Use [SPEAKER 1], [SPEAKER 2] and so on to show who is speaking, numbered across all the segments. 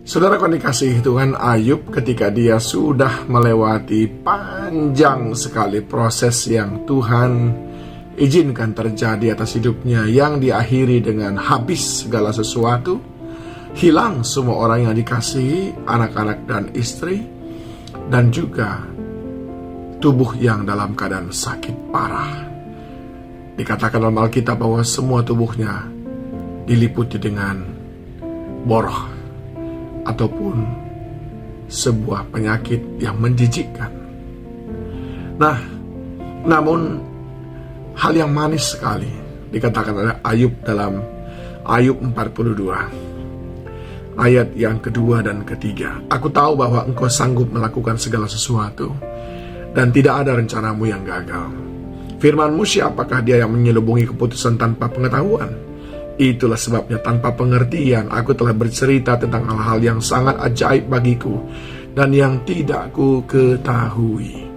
[SPEAKER 1] Saudara yang dikasihi Tuhan, Ayub ketika dia sudah melewati panjang sekali proses yang Tuhan izinkan terjadi atas hidupnya, yang diakhiri dengan habis segala sesuatu, hilang semua orang yang dikasihi, anak-anak dan istri, dan juga tubuh yang dalam keadaan sakit parah. Dikatakan dalam Alkitab bahwa semua tubuhnya diliputi dengan boroh ataupun sebuah penyakit yang menjijikkan. Nah, namun hal yang manis sekali dikatakan oleh Ayub dalam Ayub 42 ayat yang kedua dan ketiga. Aku tahu bahwa engkau sanggup melakukan segala sesuatu dan tidak ada rencanamu yang gagal. Firman-Mu, siapakah dia yang menyelubungi keputusan tanpa pengetahuan? Itulah sebabnya tanpa pengertian aku telah bercerita tentang hal-hal yang sangat ajaib bagiku dan yang tidak ku ketahui.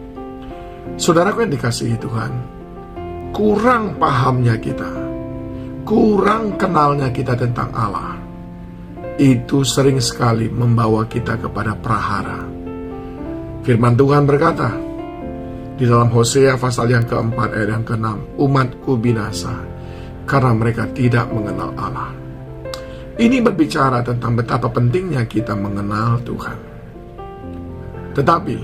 [SPEAKER 1] Saudaraku yang dikasihi Tuhan, kurang pahamnya kita, kurang kenalnya kita tentang Allah, itu sering sekali membawa kita kepada prahara. Firman Tuhan berkata di dalam Hosea pasal yang keempat ayat yang ke-6, umatku binasa karena mereka tidak mengenal Allah. Ini berbicara tentang betapa pentingnya kita mengenal Tuhan. Tetapi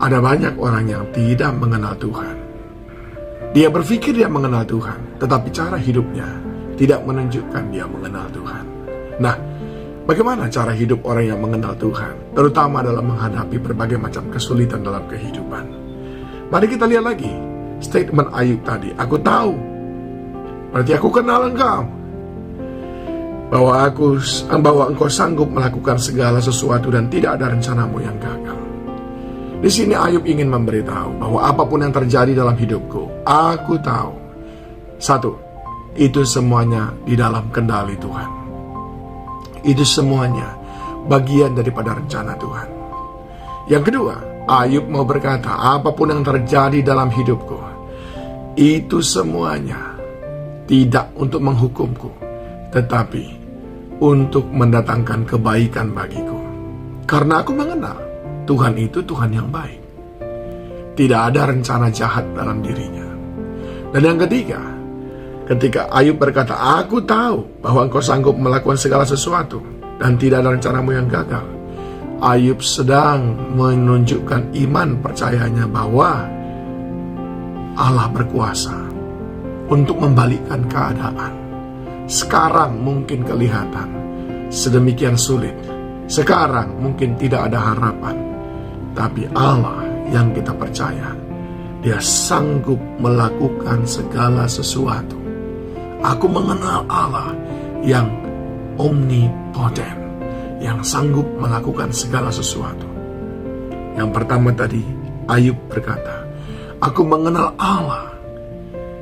[SPEAKER 1] ada banyak orang yang tidak mengenal Tuhan. Dia berpikir dia mengenal Tuhan, tetapi cara hidupnya tidak menunjukkan dia mengenal Tuhan. Nah, bagaimana cara hidup orang yang mengenal Tuhan, terutama dalam menghadapi berbagai macam kesulitan dalam kehidupan? Mari kita lihat lagi statement Ayub tadi. Aku tahu, berarti aku kenal engkau, bahwa engkau sanggup melakukan segala sesuatu dan tidak ada rencanamu yang gagal. Di sini Ayub ingin memberitahu bahwa apapun yang terjadi dalam hidupku, aku tahu, satu, itu semuanya di dalam kendali Tuhan. Itu semuanya bagian daripada rencana Tuhan. Yang kedua, Ayub mau berkata, apapun yang terjadi dalam hidupku, itu semuanya tidak untuk menghukumku, tetapi untuk mendatangkan kebaikan bagiku. Karena aku mengenal Tuhan itu Tuhan yang baik. Tidak ada rencana jahat dalam dirinya. Dan yang ketiga, ketika Ayub berkata, aku tahu bahwa engkau sanggup melakukan segala sesuatu dan tidak ada rencanamu yang gagal, Ayub sedang menunjukkan iman percayanya bahwa Allah berkuasa untuk membalikkan keadaan. Sekarang mungkin kelihatan sedemikian sulit, sekarang mungkin tidak ada harapan, tapi Allah yang kita percaya, Dia sanggup melakukan segala sesuatu. Aku mengenal Allah yang omnipoten, yang sanggup melakukan segala sesuatu. Yang pertama tadi, Ayub berkata, aku mengenal Allah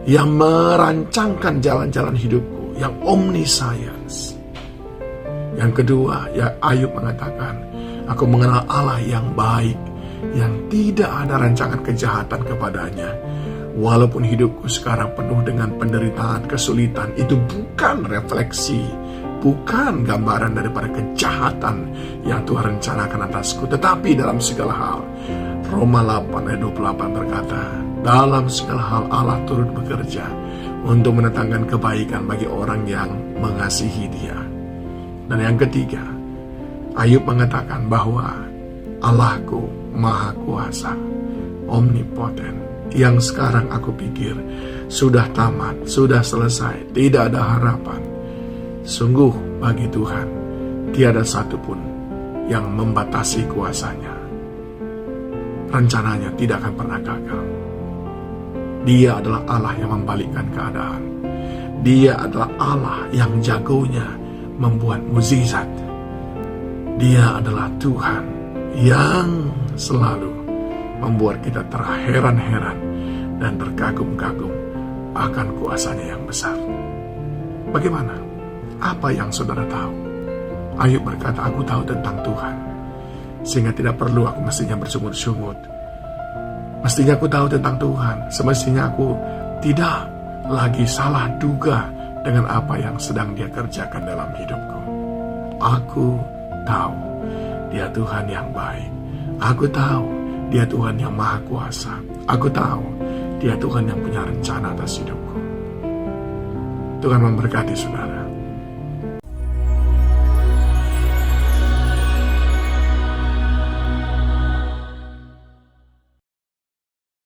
[SPEAKER 1] yang merancangkan jalan-jalan hidupku, yang omniscience. Yang kedua, ya Ayub mengatakan, aku mengenal Allah yang baik, yang tidak ada rancangan kejahatan kepadanya. Walaupun hidupku sekarang penuh dengan penderitaan, kesulitan, itu bukan refleksi, bukan gambaran daripada kejahatan yang Tuhan rencanakan atasku. Tetapi dalam segala hal, Roma 8 ayat 28 berkata, dalam segala hal Allah turut bekerja untuk mendatangkan kebaikan bagi orang yang mengasihi Dia. Dan yang ketiga, Ayub mengatakan bahwa Allahku Maha Kuasa, omnipoten, yang sekarang aku pikir sudah tamat, sudah selesai, tidak ada harapan. Sungguh bagi Tuhan tiada satupun yang membatasi kuasanya. Rencananya tidak akan pernah gagal. Dia adalah Allah yang membalikkan keadaan. Dia adalah Allah yang jagonya membuat mukjizat. Dia adalah Tuhan yang selalu membuat kita terheran-heran dan terkagum-kagum akan kuasanya yang besar. Bagaimana? Apa yang saudara tahu? Ayub berkata, aku tahu tentang Tuhan, sehingga tidak perlu aku mestinya bersungut-sungut. Mestinya aku tahu tentang Tuhan, semestinya aku tidak lagi salah duga dengan apa yang sedang Dia kerjakan dalam hidupku. Aku tahu Dia Tuhan yang baik. Aku tahu Dia Tuhan yang maha kuasa. Aku tahu Dia Tuhan yang punya rencana atas hidupku. Tuhan memberkati saudara.